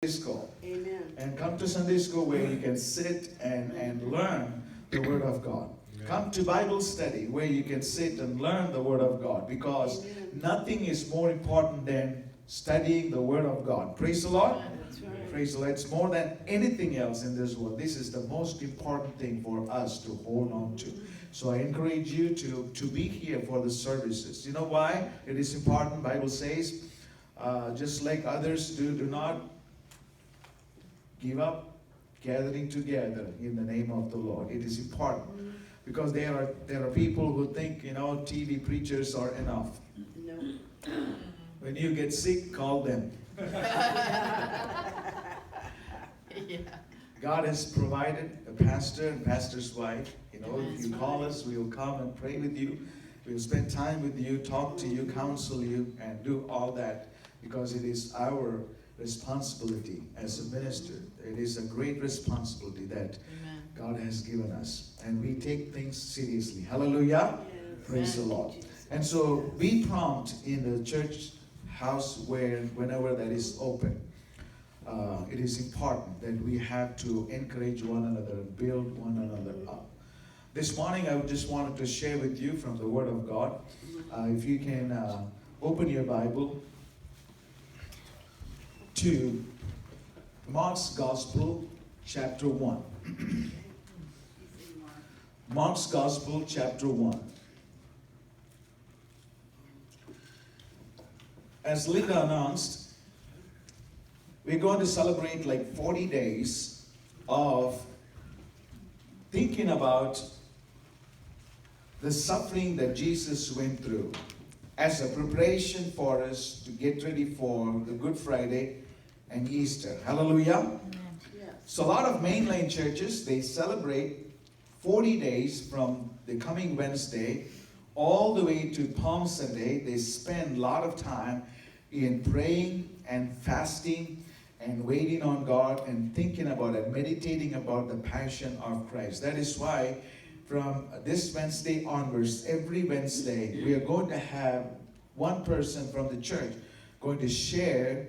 school. Amen. And come to Sunday school where you can sit and learn the Word of God. Amen. Come to Bible study where you can sit and learn the Word of God, because Amen. nothing is more important than studying the Word of God. Praise the Lord. That's right. Praise the Lord. It's more than anything else in this world. This is the most important thing for us to hold on to. So I encourage you to be here for the services. You know why it is important? Bible says, just like others do not give up gathering together in the name of the Lord. It is important because there are people who think, TV preachers are enough. No. When you get sick, call them. Yeah. God has provided a pastor and pastor's wife. If you That's call right. us, we will come and pray with you. We will spend time with you, talk to you, counsel you, and do all that, because it is our responsibility as a minister. It is a great responsibility that Amen. God has given us, and we take things seriously. Hallelujah. Yes. Praise the Thank you, Lord. Jesus. And so be prompt in the church house whenever that is open. It is important that we have to encourage one another and build one another up. This morning I just wanted to share with you from the Word of God. If you can open your Bible to Mark's Gospel, chapter 1. Mark's Gospel, chapter 1. As Linda announced, we're going to celebrate like 40 days of thinking about the suffering that Jesus went through as a preparation for us to get ready for the Good Friday and Easter. Hallelujah. Yes. So a lot of mainline churches, they celebrate 40 days from the coming Wednesday all the way to Palm Sunday. They spend a lot of time in praying and fasting and waiting on God and thinking about it, meditating about the passion of Christ. That is why from this Wednesday onwards, every Wednesday, we are going to have one person from the church going to share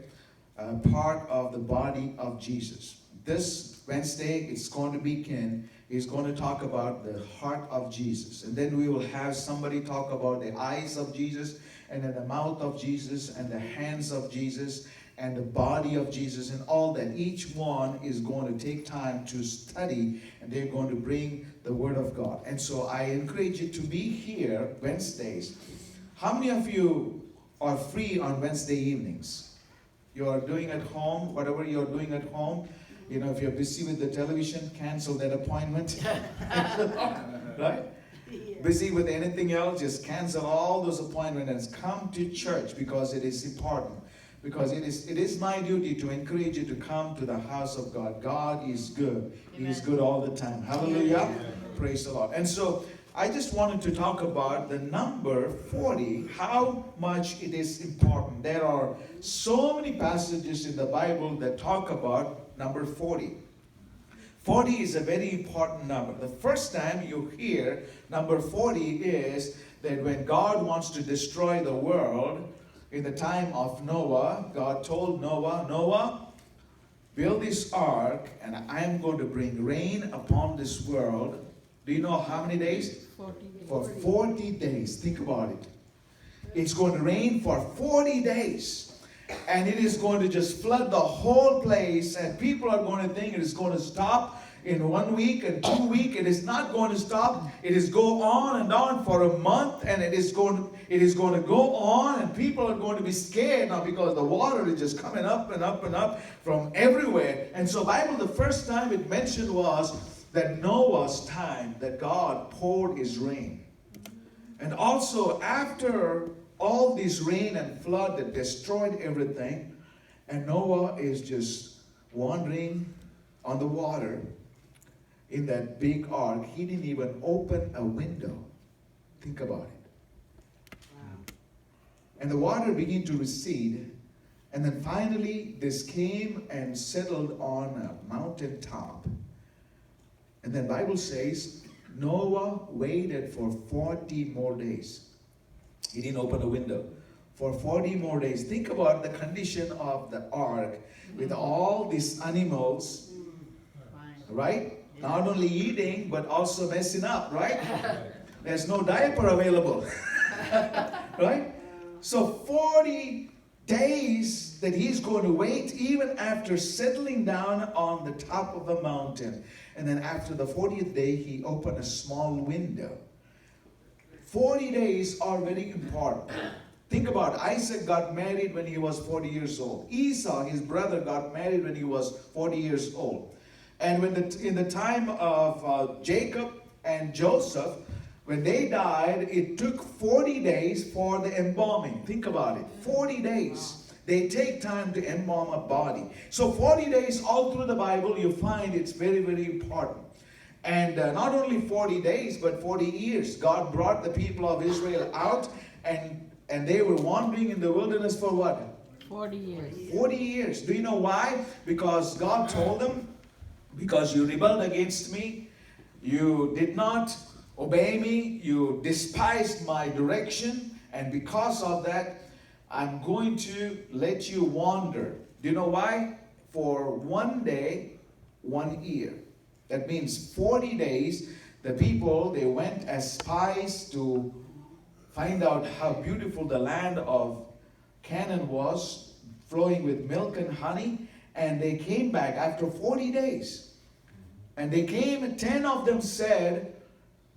part of the body of Jesus. This Wednesday, it's going to be Ken. He's going to talk about the heart of Jesus. And then we will have somebody talk about the eyes of Jesus, and then the mouth of Jesus, and the hands of Jesus, and the body of Jesus, and all that. Each one is going to take time to study, and they're going to bring the Word of God. And so I encourage you to be here Wednesdays. How many of you are free on Wednesday evenings? You are doing at home, whatever you're doing at home. If you're busy with the television, cancel that appointment. Right? Yeah. Busy with anything else, just cancel all those appointments and come to church, because it is important. Because it is my duty to encourage you to come to the house of God. God is good. He is good all the time. Hallelujah. Amen. Praise the Lord. And so I just wanted to talk about the number 40, how much it is important. There are so many passages in the Bible that talk about number 40. 40 is a very important number. The first time you hear number 40 is that when God wants to destroy the world, in the time of Noah, God told Noah, Noah, build this ark, and I am going to bring rain upon this world. Do you know how many days? 40 days. For 40 days. Think about it. It's going to rain for 40 days. And it is going to just flood the whole place. And people are going to think it is going to stop in 1 week and 2 weeks. It is not going to stop. It is go on and on for a month. And it is going to go on. And people are going to be scared now, because the water is just coming up and up and up from everywhere. And so Bible, the first time it mentioned was that Noah's time that God poured his rain. And also after all this rain and flood that destroyed everything, and Noah is just wandering on the water in that big ark. He didn't even open a window. Think about it. Wow. And the water began to recede. And then finally this came and settled on a mountain top. And then Bible says Noah waited for 40 more days. He didn't open a window. For 40 more days. Think about the condition of the ark. with all these animals, right? Not only eating, but also messing up, right? There's no diaper available, right? So 40 days that he's going to wait, even after settling down on the top of a mountain. And then after the 40th day, he opened a small window. 40 days are very important. Think about it. Isaac got married when he was 40 years old. Esau, his brother, got married when he was 40 years old. And in the time of Jacob and Joseph, when they died, it took 40 days for the embalming. Think about it. 40 days. They take time to embalm a body. So 40 days all through the Bible, you find it's very, very important. And not only 40 days, but 40 years. God brought the people of Israel out, and they were wandering in the wilderness for what? 40 years. 40 years. Do you know why? Because God told them, because you rebelled against me, you did not obey me, you despised my direction, and because of that, I'm going to let you wander. Do you know why? For 1 day, 1 year. That means 40 days, the people, they went as spies to find out how beautiful the land of Canaan was, flowing with milk and honey, and they came back after 40 days. And they came, and 10 of them said,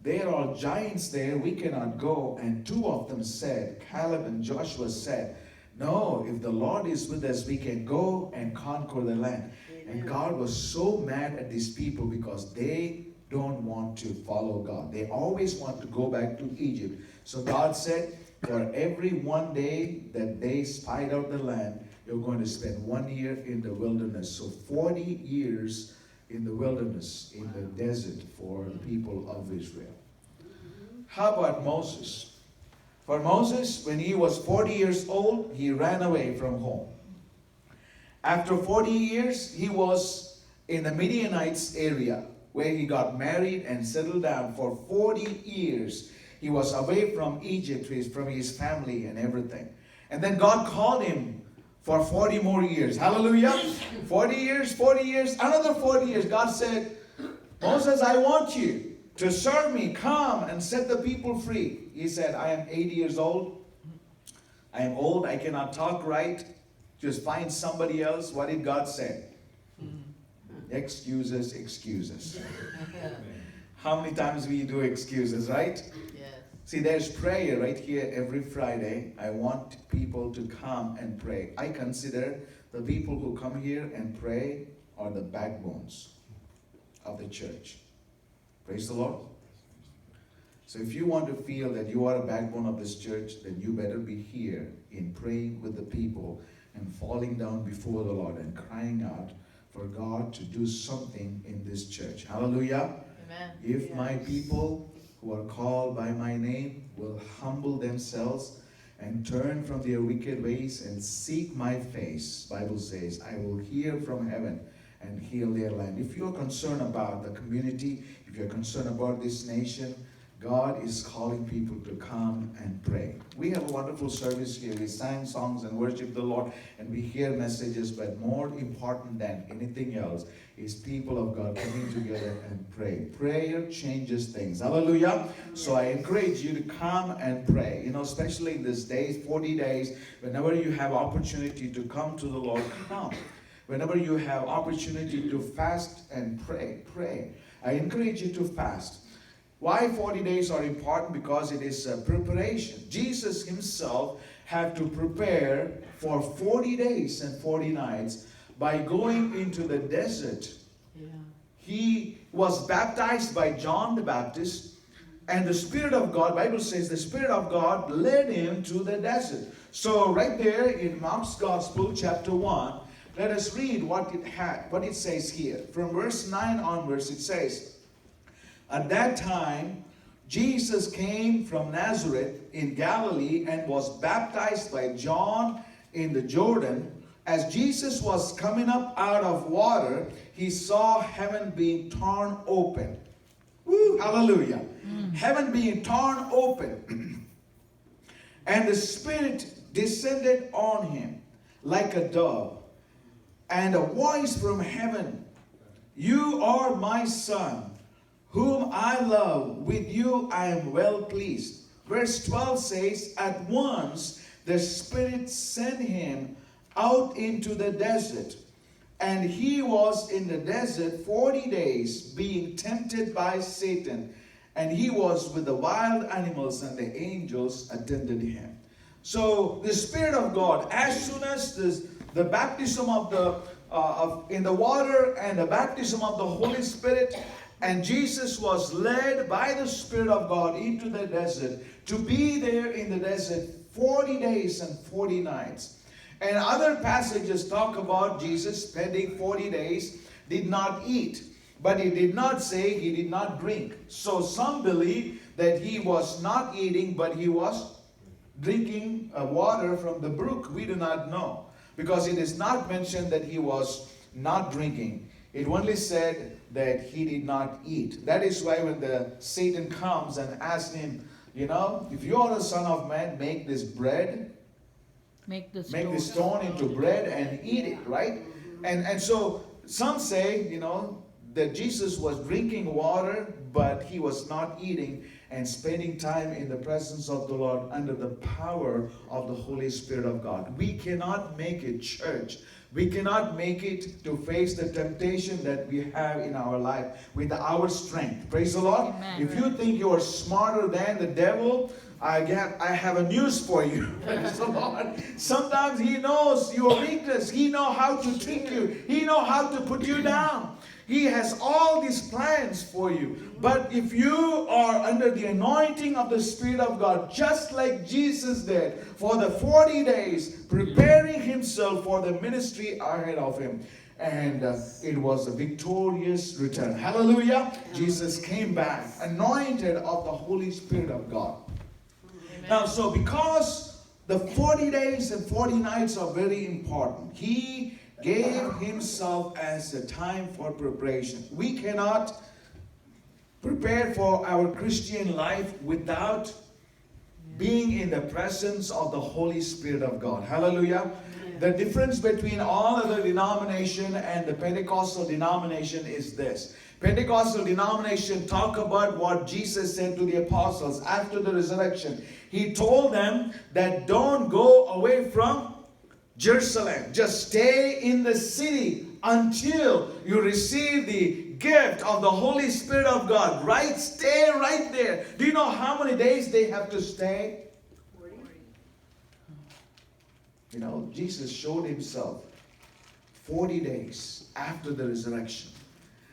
there are giants there, we cannot go. And 2 of them said, Caleb and Joshua said, no, if the Lord is with us, we can go and conquer the land. And God was so mad at these people because they don't want to follow God. They always want to go back to Egypt. So God said, for every 1 day that they spied out the land, you're going to spend 1 year in the wilderness. So 40 years in the wilderness, in the desert for the people of Israel. How about Moses? For Moses, when he was 40 years old, he ran away from home. After 40 years, he was in the Midianites area where he got married and settled down. For 40 years, he was away from Egypt, from his family and everything. And then God called him for 40 more years. Hallelujah. 40 years, another 40 years. God said, Moses, I want you to serve me. Come and set the people free. He said, I am 80 years old. I am old. I cannot talk right. Just find somebody else. What did God say? Excuses, excuses. How many times we do excuses, right? Yes. See, there's prayer right here every Friday. I want people to come and pray. I consider the people who come here and pray are the backbones of the church. Praise the Lord. So if you want to feel that you are a backbone of this church, then you better be here in praying with the people and falling down before the Lord and crying out for God to do something in this church. Hallelujah. Amen. If my people who are called by my name will humble themselves and turn from their wicked ways and seek my face, Bible says, I will hear from heaven and heal their land. If you're concerned about the community, if you're concerned about this nation, God is calling people to come and pray. We have a wonderful service here. We sang songs and worship the Lord, and we hear messages, but more important than anything else is people of God coming together and pray. Prayer changes things. Hallelujah. So I encourage you to come and pray. You know, especially in these days, 40 days, whenever you have opportunity to come to the Lord, come. Whenever you have opportunity to fast and pray, pray. I encourage you to fast. Why 40 days are important? Because it is a preparation. Jesus himself had to prepare for 40 days and 40 nights by going into the desert. Yeah. He was baptized by John the Baptist, and the Spirit of God, Bible says the Spirit of God led him to the desert. So right there in Mark's Gospel, chapter 1, let us read what it says here. From verse 9 onwards, it says, at that time, Jesus came from Nazareth in Galilee and was baptized by John in the Jordan. As Jesus was coming up out of water, he saw heaven being torn open. Woo, hallelujah. Heaven being torn open. And the Spirit descended on him like a dove. and a voice from heaven, "You are my son, whom I love. With you I am well pleased." Verse 12 says, "At once the Spirit sent him out into the desert. And he was in the desert 40 days, being tempted by Satan. And he was with the wild animals, and the angels attended him." So the Spirit of God, as soon as the baptism in the water and the baptism of the Holy Spirit, and Jesus was led by the Spirit of God into the desert to be there in the desert 40 days and 40 nights. And other passages talk about Jesus spending 40 days, did not eat. But he did not say he did not drink. So some believe that he was not eating, but he was drinking water from the brook. We do not know, because it is not mentioned that he was not drinking. It only said that he did not eat. That is why when Satan comes and asks him, if you are the Son of Man, make this bread, make the stone into bread and eat it, right? And so some say, that Jesus was drinking water, but he was not eating and spending time in the presence of the Lord under the power of the Holy Spirit of God. We cannot make it, church. We cannot make it to face the temptation that we have in our life with our strength. Praise the Lord. Amen. If you think you are smarter than the devil, I have a news for you. Praise the Lord. Sometimes he knows your weakness. He knows how to trick you. He knows how to put you down. He has all these plans for you. But if you are under the anointing of the Spirit of God, just like Jesus did for the 40 days, preparing himself for the ministry ahead of him, and it was a victorious return. Hallelujah. Jesus came back, anointed of the Holy Spirit of God. Amen. Now, so because the 40 days and 40 nights are very important, he gave himself as a time for preparation. We cannot prepare for our Christian life without being in the presence of the Holy Spirit of God. Hallelujah. The difference between all other denomination and the Pentecostal denomination is this. Pentecostal denomination talk about what Jesus said to the apostles after the resurrection. He told them that don't go away from Jerusalem. Just stay in the city until you receive the gift of the Holy Spirit of God. Right? Stay right there. Do you know how many days they have to stay? 40. Jesus showed himself 40 days after the resurrection.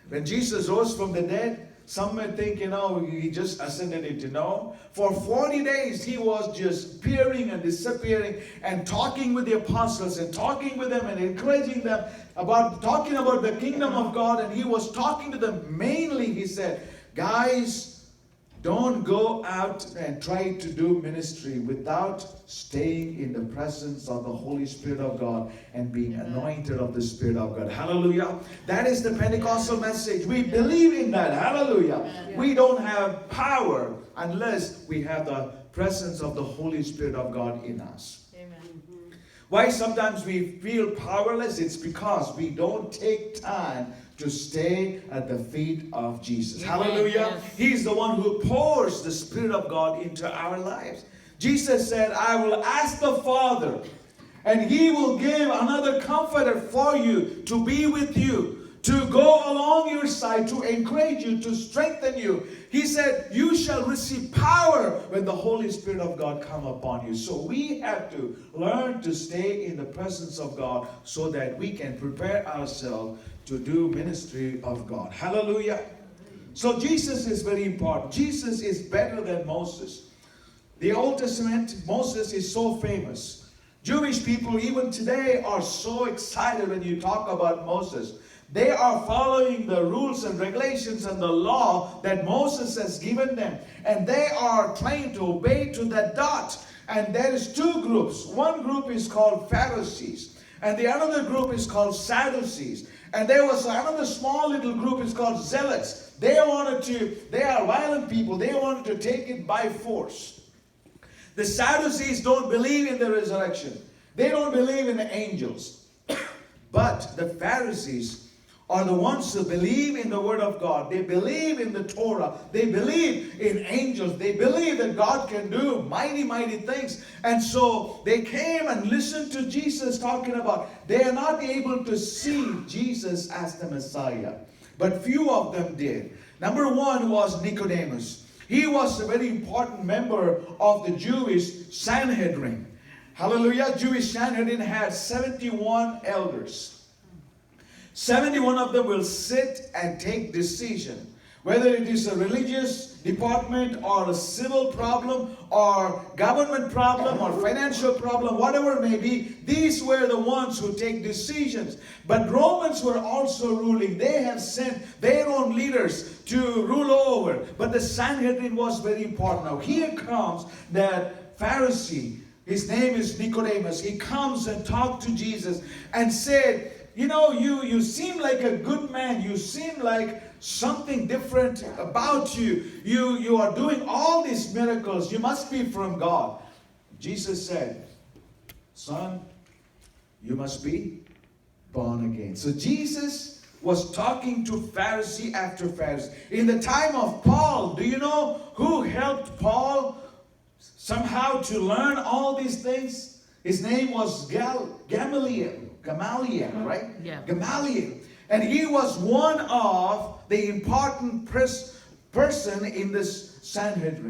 When Jesus rose from the dead, some may think, he just ascended into no. For 40 days, he was just appearing and disappearing and talking with the apostles and talking with them and encouraging them talking about the kingdom of God. And he was talking to them mainly, he said, guys, don't go out and try to do ministry without staying in the presence of the Holy Spirit of God and being anointed of the Spirit of God. Hallelujah. That is the Pentecostal message. We believe in that. Hallelujah. We don't have power unless we have the presence of the Holy Spirit of God in us. Amen. Why sometimes we feel powerless? It's because we don't take time to stay at the feet of Jesus. Amen. Hallelujah. Yes. He's the one who pours the Spirit of God into our lives. Jesus said, I will ask the Father, and he will give another comforter for you to be with you, to go along your side, to encourage you, to strengthen you. He said, you shall receive power when the Holy Spirit of God come upon you. So we have to learn to stay in the presence of God so that we can prepare ourselves to do ministry of God. Hallelujah. So Jesus is very important. Jesus is better than Moses. The Old Testament, Moses is so famous. Jewish people even today are so excited when you talk about Moses. They are following the rules and regulations and the law that Moses has given them. And they are trying to obey to the dot. And there is two groups. One group is called Pharisees. And the other group is called Sadducees. And there was another small little group is called Zealots. They are violent people. They wanted to take it by force. The Sadducees don't believe in the resurrection. They don't believe in the angels. But the Pharisees are the ones who believe in the Word of God. They believe in the Torah. They believe in angels. They believe that God can do mighty, mighty things. And so they came and listened to Jesus talking about they are not able to see Jesus as the Messiah. But few of them did. Number one was Nicodemus. He was a very important member of the Jewish Sanhedrin. Hallelujah. Jewish Sanhedrin had 71 elders. 71 of them will sit and take decision. Whether it is a religious department or a civil problem or government problem or financial problem, whatever it may be, these were the ones who take decisions. But Romans were also ruling. They have sent their own leaders to rule over. But the Sanhedrin was very important. Now here comes that Pharisee. His name is Nicodemus. He comes and talked to Jesus and said, you know, you seem like a good man. You seem like something different about you. You are doing all these miracles. You must be from God. Jesus said, son, you must be born again. So Jesus was talking to Pharisee after Pharisee. In the time of Paul, do you know who helped Paul somehow to learn all these things? His name was Gamaliel, right? Yeah. Gamaliel. And he was one of the important person in this Sanhedrin.